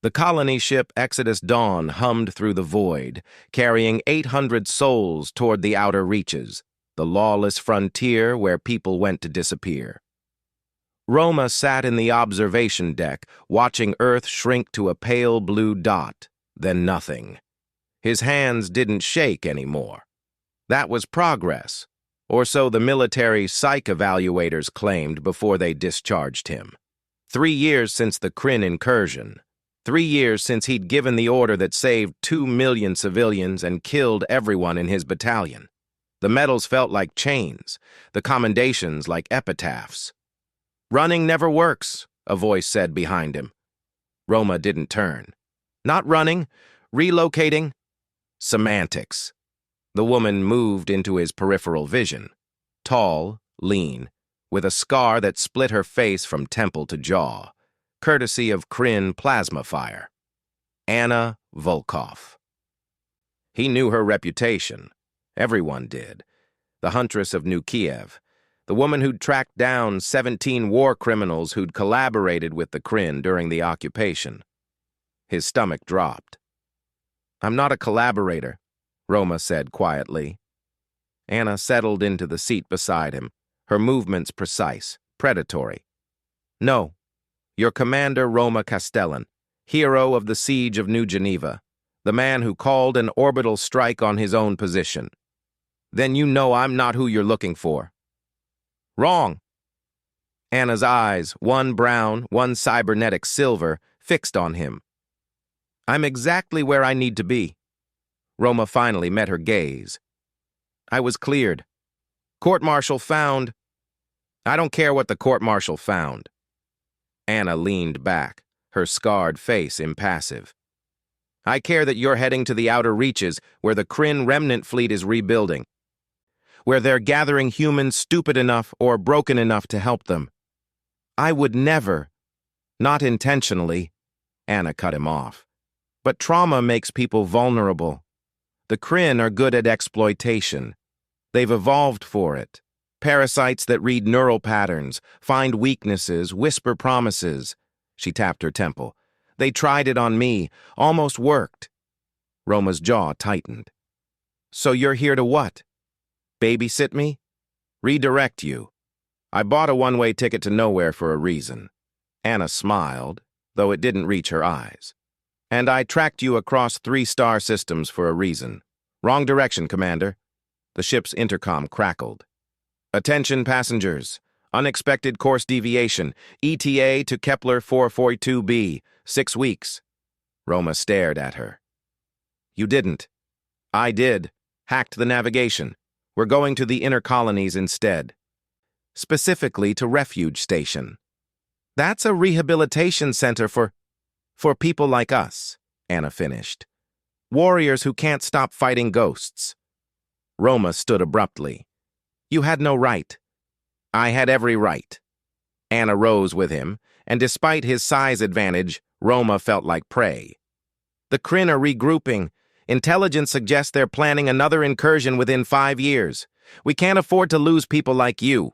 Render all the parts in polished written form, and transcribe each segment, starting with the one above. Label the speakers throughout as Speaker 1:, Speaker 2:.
Speaker 1: The colony ship Exodus Dawn hummed through the void, carrying 800 souls toward the outer reaches, the lawless frontier where people went to disappear. Roma sat in the observation deck, watching Earth shrink to a pale blue dot, then nothing. His hands didn't shake anymore. That was progress, or so the military psych evaluators claimed before they discharged him. 3 years since the Kryn incursion. 3 years since he'd given the order that saved 2 million civilians and killed everyone in his battalion. The medals felt like chains, the commendations like epitaphs. "Running never works," a voice said behind him. Roma didn't turn. "Not running, relocating." Semantics. The woman moved into his peripheral vision. Tall, lean, with a scar that split her face from temple to jaw, courtesy of Kryn plasma fire. Anna Volkov. He knew her reputation. Everyone did. The Huntress of New Kiev, the woman who'd tracked down 17 war criminals who'd collaborated with the Kryn during the occupation. His stomach dropped. "I'm not a collaborator," Roma said quietly. Anna settled into the seat beside him, her movements precise, predatory. "No. Your commander, Roma Castellan, hero of the siege of New Geneva, the man who called an orbital strike on his own position. Then you know I'm not who you're looking for." "Wrong." Anna's eyes, one brown, one cybernetic silver, fixed on him. "I'm exactly where I need to be." Roma finally met her gaze. "I was cleared. Court-martial found—" "I don't care what the court-martial found." Anna leaned back, her scarred face impassive. "I care that you're heading to the outer reaches where the Kryn remnant fleet is rebuilding, where they're gathering humans stupid enough or broken enough to help them." "I would never." "Not intentionally," Anna cut him off. "But trauma makes people vulnerable. The Kryn are good at exploitation. They've evolved for it. Parasites that read neural patterns, find weaknesses, whisper promises." She tapped her temple. "They tried it on me, almost worked." Roma's jaw tightened. "So you're here to what? Babysit me? Redirect you. I bought a one-way ticket to nowhere for a reason." Anna smiled, though it didn't reach her eyes. "And I tracked you across 3 star systems for a reason. Wrong direction, Commander." The ship's intercom crackled. "Attention passengers. Unexpected course deviation. ETA to Kepler 442b. 6 weeks. Roma stared at her. "You didn't." "I did. Hacked the navigation. We're going to the inner colonies instead. Specifically to Refuge Station." "That's a rehabilitation center for people like us," Anna finished. "Warriors who can't stop fighting ghosts." Roma stood abruptly. "You had no right." "I had every right." Anna rose with him, and despite his size advantage, Roma felt like prey. "The Kryn are regrouping. Intelligence suggests they're planning another incursion within 5 years. We can't afford to lose people like you."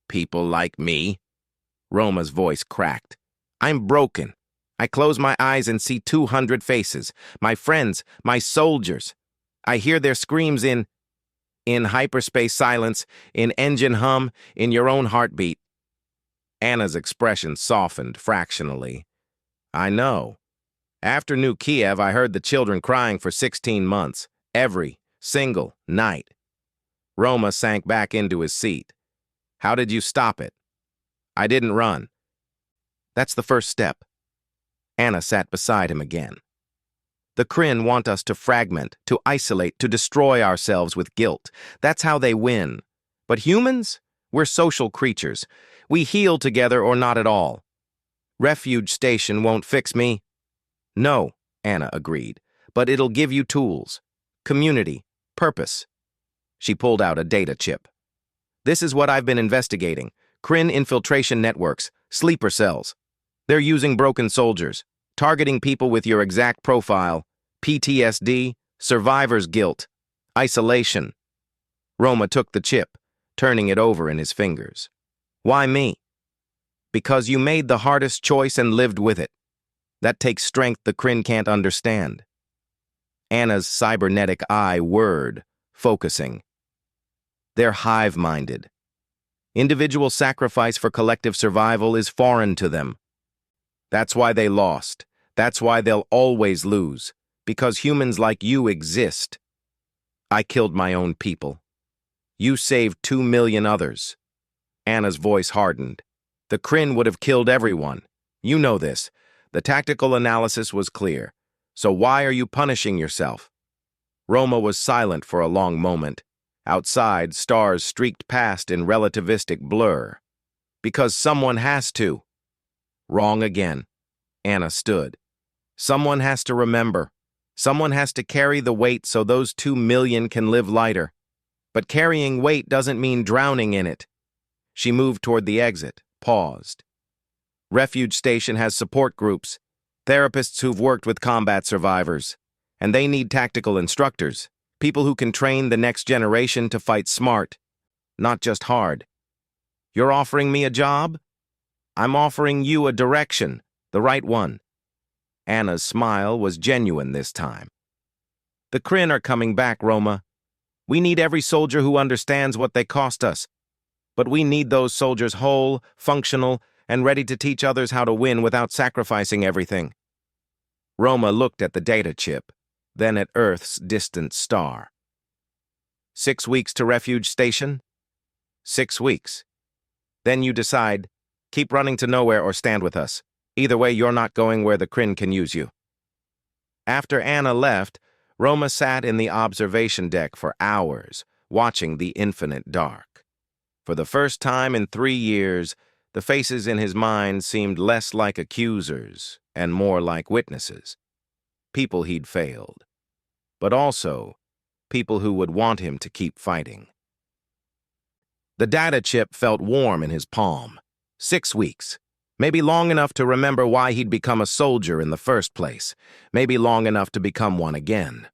Speaker 1: "People like me?" Roma's voice cracked. "I'm broken. I close my eyes and see 200 faces. My friends, my soldiers. I hear their screams in hyperspace silence, in engine hum, in your own heartbeat." Anna's expression softened fractionally. "I know. After New Kiev, I heard the children crying for 16 months, every single night." Roma sank back into his seat. "How did you stop it?" "I didn't run." "That's the first step." Anna sat beside him again. "The Kryn want us to fragment, to isolate, to destroy ourselves with guilt. That's how they win. But humans? We're social creatures. We heal together or not at all. Refuge Station won't fix me." "No," Anna agreed, "but it'll give you tools. Community. Purpose." She pulled out a data chip. "This is what I've been investigating. Kryn infiltration networks, sleeper cells. They're using broken soldiers, targeting people with your exact profile, PTSD, survivor's guilt, isolation." Roma took the chip, turning it over in his fingers. "Why me?" "Because you made the hardest choice and lived with it." That takes strength the Kryn can't understand. Anna's cybernetic eye whirred, focusing. They're hive-minded. Individual sacrifice for collective survival is foreign to them. That's why they lost. That's why they'll always lose. Because humans like you exist. I killed my own people. You saved 2 million others. Anna's voice hardened. The Kryn would have killed everyone. You know this. The tactical analysis was clear. So why are you punishing yourself? Roma was silent for a long moment. Outside, stars streaked past in relativistic blur. Because someone has to. Wrong again. Anna stood. Someone has to remember. Someone has to carry the weight so those 2 million can live lighter. But carrying weight doesn't mean drowning in it. She moved toward the exit, paused. Refuge Station has support groups, therapists who've worked with combat survivors, and they need tactical instructors, people who can train the next generation to fight smart, not just hard. You're offering me a job? I'm offering you a direction, the right one. Anna's smile was genuine this time. The Kryn are coming back, Roma. We need every soldier who understands what they cost us. But we need those soldiers whole, functional, and ready to teach others how to win without sacrificing everything. Roma looked at the data chip, then at Earth's distant star. 6 weeks to Refuge Station? 6 weeks. Then you decide, keep running to nowhere or stand with us. Either way, you're not going where the Kryn can use you. After Anna left, Roma sat in the observation deck for hours, watching the infinite dark. For the first time in 3 years, the faces in his mind seemed less like accusers and more like witnesses. People he'd failed, but also people who would want him to keep fighting. The data chip felt warm in his palm. 6 weeks. Maybe long enough to remember why he'd become a soldier in the first place. Maybe long enough to become one again.